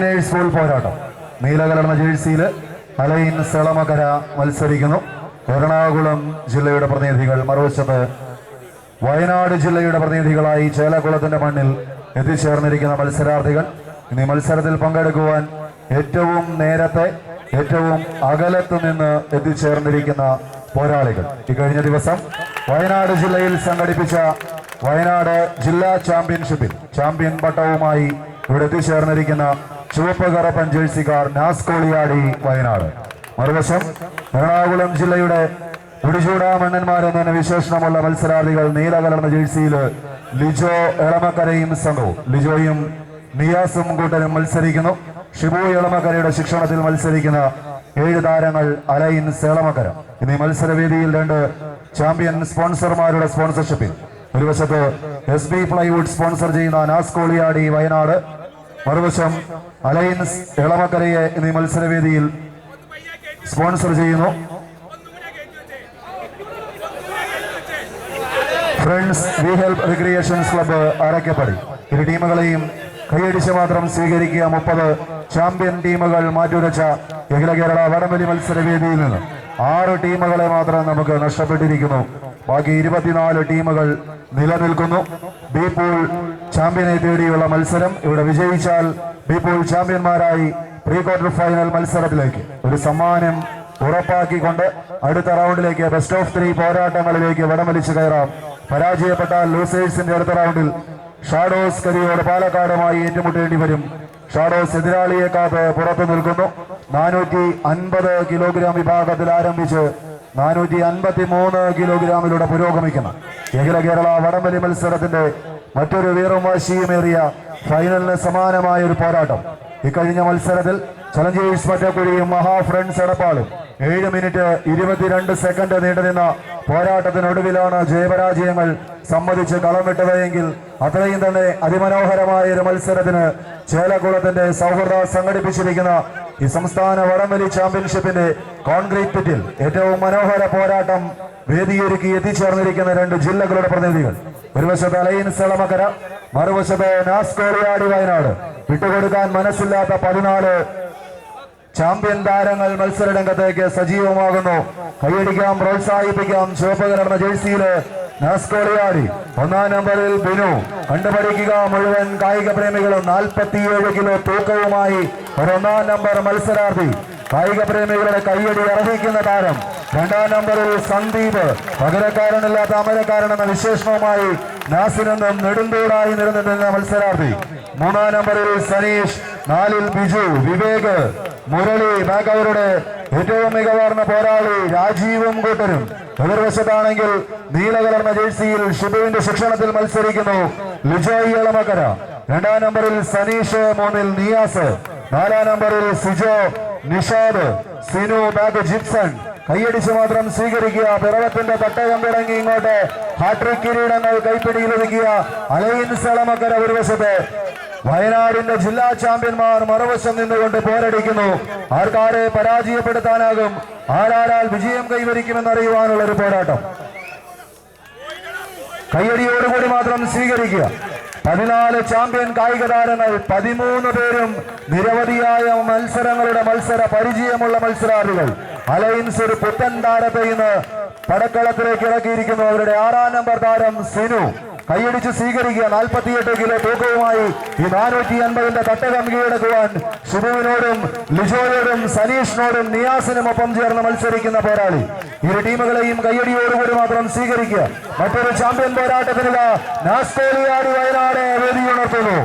Beginners school പോരാട്ടം. നീലകലർന്ന ജേഴ്സിയിൽ align സെളമകര മത്സരിക്കുന്നു. എറണാകുളം ജില്ലയുടെ പ്രതിനിധികൾ. മറുവശത്ത് വയനാട് ജില്ലയുടെ പ്രതിനിധികളായി ചേലക്കുളത്തിന്റെ മണ്ണിൽ എത്തിച്ചേർന്നിരിക്കുന്ന മത്സരാർത്ഥികൾ. ഇനി മത്സരത്തിൽ പങ്കെടുക്കുവാൻ ഏറ്റവും നേരത്തെ ഏറ്റവും അകലത്ത് നിന്ന് എത്തിച്ചേർന്നിരിക്കുന്ന പോരാളികൾ. ഇക്കഴിഞ്ഞ ദിവസം വയനാട് ജില്ലയിൽ സംഘടിപ്പിച്ച വയനാട് ജില്ലാ ചാമ്പ്യൻഷിപ്പിൽ ചാമ്പ്യൻ പട്ടവുമായി ഇവിടെ എത്തിച്ചേർന്നിരിക്കുന്ന ചുവപ്പ് കറുപ്പൻ ജേഴ്സിക്കാർ നാസ്കോളിയാടി വയനാട്. മറുവശം എറണാകുളം ജില്ലയുടെ പിടിചൂടാമണ്ണന്മാരെന്ന വിശേഷണമുള്ള മത്സരാർത്ഥികൾ നീലകലർന്ന ജേഴ്സിയിൽ ലിജോ എളമക്കരയും സംഘവും. ലിജോയും നിയാസും കൂട്ടരും മത്സരിക്കുന്നു. ഷിബു എളമക്കരയുടെ ശിക്ഷണത്തിൽ മത്സരിക്കുന്ന 7 താരങ്ങൾ അലൈൻ സെളമക്കര. ഇനി മത്സരവേദിയിൽ 2 ചാമ്പ്യൻ സ്പോൺസർമാരുടെ സ്പോൺസർഷിപ്പിൽ ഒരു വശത്ത് SB പ്ലൈവുഡ് സ്പോൺസർ ചെയ്യുന്ന നാസ്കോളിയാടി വയനാട്, മറുവശം അലൈൻസ് എളമക്കരയെ ഇനി മത്സരവേദിയിൽ സ്പോൺസർ ചെയ്യുന്നു friends we help recreations club Arakkappady. ഇരു ടീമുകളെയും കൈയടിച്ച് മാത്രം സ്വീകരിക്കുക. 30 ചാമ്പ്യൻ ടീമുകൾ മാറ്റുരച്ച അഖില കേരള വടംവലി മത്സരവേദിയിൽ നിന്ന് 6 ടീമുകളെ മാത്രം നമുക്ക് നഷ്ടപ്പെട്ടിരിക്കുന്നു. ബാക്കി 24 ടീമുകൾ നിലനിൽക്കുന്നു. ബി പൂൾ ചാമ്പ്യനെ തേടിയുള്ള മത്സരം. ഇവിടെ വിജയിച്ചാൽ ബി പൂൾ ചാമ്പ്യന്മാരായി പ്രീ ക്വാർട്ടർ ഫൈനൽ മത്സരത്തിലേക്ക് ഒരു സമ്മാനം ഉറപ്പാക്കിക്കൊണ്ട് അടുത്ത റൗണ്ടിലേക്ക് ബെസ്റ്റ് ഓഫ് 3 പോരാട്ടങ്ങളിലേക്ക് വടംവലിച്ചു കയറാം. പരാജയപ്പെട്ടാൽ ലൂസേഴ്സിന്റെ അടുത്ത റൗണ്ടിൽ ഷാഡോസ് കരിയോട് പാലക്കാടുമായി ഏറ്റുമുട്ടേണ്ടി വരും. ഷാഡോസ് എതിരാളിയെ കാത്ത് പുറത്തു നിൽക്കുന്നു. 450 കിലോഗ്രാം വിഭാഗത്തിൽ ആരംഭിച്ച് 453 കിലോഗ്രാമിലൂടെ പുരോഗമിക്കുന്ന അഖില കേരള വടംവലി മത്സരത്തിന്റെ മറ്റൊരു വീറും വാശിയുമേറിയ ഫൈനലിന് സമാനമായ ഒരു പോരാട്ടം. ഇക്കഴിഞ്ഞ മത്സരത്തിൽ ചലഞ്ചേഴ്സ് മറ്റക്കുഴിയും മഹാ ഫ്രണ്ട്സ് എടപ്പാളും 7 മിനിറ്റ് 22 സെക്കൻഡ് നീണ്ടുനിന്ന പോരാട്ടത്തിനൊടുവിലാണ് ജയപരാജയങ്ങൾ സമ്മതിച്ച് കളം വിട്ടതെങ്കിൽ അത്രയും തന്നെ അതിമനോഹരമായ ഒരു മത്സരത്തിന് ചേലക്കുളത്തിന്റെ സൗഹൃദ സംഘടിപ്പിച്ചിരിക്കുന്ന ഈ സംസ്ഥാന വടംവലി ചാമ്പ്യൻഷിപ്പിന്റെ കോൺക്രീറ്റ് പിറ്റിൽ ഏറ്റവും മനോഹര പോരാട്ടം വേദിയൊരുക്കി എത്തിച്ചേർന്നിരിക്കുന്ന 2 ജില്ലകളുടെ പ്രതിനിധികൾ. ഒരു വശത്ത് അലൈൻ സെളമക്കര, മറുവശത്ത് നാസ്കോളിയാടി വയനാട്. വിട്ടുകൊടുക്കാൻ മനസ്സില്ലാത്ത 14 ചാമ്പ്യൻ താരങ്ങൾ മത്സരരംഗത്തേക്ക് സജീവമാകുന്നു. കൈയടിക്കാം, പ്രോത്സാഹിപ്പിക്കാം. ചുവപ്പ് കലർന്ന ജേഴ്സിയില് നാസ്കോളിയാടി 1-ാം നമ്പറിൽ ബിനു. കണ്ടുപഠിക്കുക മുഴുവൻ കായിക പ്രേമികളും. 47 കിലോ തൂക്കവുമായി ഒരു 1-ാം നമ്പർ മത്സരാർത്ഥി. കായിക പ്രേമികളുടെ കൈയടി അർഹിക്കുന്ന താരം. 2-ാം നമ്പറിൽ സന്ദീപ്, പകരക്കാരനില്ലാത്ത അമരക്കാരനെന്ന വിശേഷണവുമായി നാസിനെന്നും നെടുന്തൂടായി നിലനിന്ന മത്സരാർത്ഥി. 3-ാം നമ്പറിൽ സനീഷ്, 4-ൽ ബിജു, വിവേക്, മുരളി, ബാക്കവരുടെ ഏറ്റവും മികവാർന്ന പോരാളി രാജീവും കൂട്ടരും. എതിർവശത്താണെങ്കിൽ നീലകലർന്ന ജേഴ്സിയിൽ ഷിബുവിന്റെ ശിക്ഷണത്തിൽ മത്സരിക്കുന്നു ലിജോയ് എളമക്കര. 2-ാം നമ്പറിൽ സനീഷ്, 3-ൽ നിയാസ്, 4-ാം നമ്പറിൽ സിജോ, നിഷാദ്, സിനു, ബാക്ക് ജിപ്സൺ. കൈയടിച്ച് മാത്രം സ്വീകരിക്കുക. പിറവത്തിന്റെ തട്ടകം തുടങ്ങി ഇങ്ങോട്ട് ഹാട്രിക് കിരീടങ്ങൾ കൈപ്പിടിയിലൊതുക്കിയ അലൈൻ സെളമക്കര ഒരു വശത്ത്, വയനാടിന്റെ ജില്ലാ ചാമ്പ്യന്മാർ മറുവശം നിന്നുകൊണ്ട് പോരടിക്കുന്നു. ആർക്കാരെ പരാജയപ്പെടുത്താനാകും, ആരാൽ വിജയം കൈവരിക്കുമെന്നറിയുവാനുള്ള ഒരു പോരാട്ടം. കയ്യടിയോടുകൂടി മാത്രം സ്വീകരിക്കുക. 14 ചാമ്പ്യൻ കായിക താരങ്ങൾ, 13 പേരും നിരവധിയായ മത്സരങ്ങളുടെ മത്സര പരിചയമുള്ള മത്സരാർത്ഥികൾ. അലൈൻസ് ഒരു പുത്തൻ താരത്തെ ഇന്ന് പടക്കളത്തിലേക്ക് ഇറക്കിയിരിക്കുന്നു. അവരുടെ 6-ാം നമ്പർ താരം സിനു. കൈയടിച്ച് സ്വീകരിക്കുക. 48 കിലോ തൂക്കവുമായി ഈ 450ന്റെ തട്ടകം കീഴടക്കുവാൻ ഷിബുവിനോടും ലിജോയോടും സനീഷിനോടും നിയാസിനും ഒപ്പം ചേർന്ന് മത്സരിക്കുന്ന പോരാളി. ഇരു ടീമുകളെയും കയ്യടിയോടുകൂടി മാത്രം സ്വീകരിക്കുക. മറ്റൊരു ചാമ്പ്യൻ പോരാട്ടത്തിനുള്ള നാസ്കോളിയാടി വയനാട് വേദിയുണർത്തുന്നു.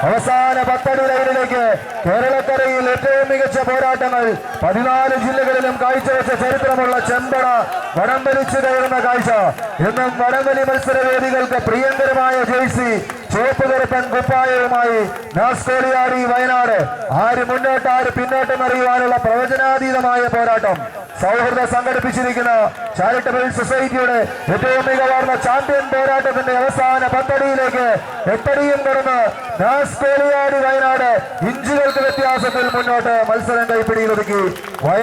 അവസാന 10 അടി ലൈനിലേക്ക് കേരളക്കരയിൽ ഏറ്റവും മികച്ച പോരാട്ടങ്ങൾ 14 ജില്ലകളിലും കാഴ്ചവെച്ച ചരിത്രമുള്ള ചെമ്പട വടംവലിച്ചു കയറുന്ന കാഴ്ച. എന്നും വടംവലി മത്സരവേദികൾക്ക് പ്രിയങ്കരമായ ജേഴ്സി ചുവപ്പ് കറുപ്പൻ കുപ്പായവുമായി നാസ്കോളിയാടി വയനാട്. ആര് മുന്നോട്ട് ആര് പിന്നോട്ടെന്നറിയുവാനുള്ള പ്രവചനാതീതമായ പോരാട്ടം. സൗഹൃദ സംഘടിപ്പിച്ചിരിക്കുന്ന ചാരിറ്റബിൾ സൊസൈറ്റിയുടെ ഏറ്റവും മികവാർന്ന ചാമ്പ്യൻ പോരാട്ടത്തിന്റെ അവസാന 10 അടിയിലേക്ക് 8 അടിയും കടന്ന് നാസ്കോളിയാടി വയനാട് ഇഞ്ചുകൾക്ക് വ്യത്യാസത്തിൽ മുന്നോട്ട് മത്സരം കൈപ്പിടിയിലൊതുക്കി.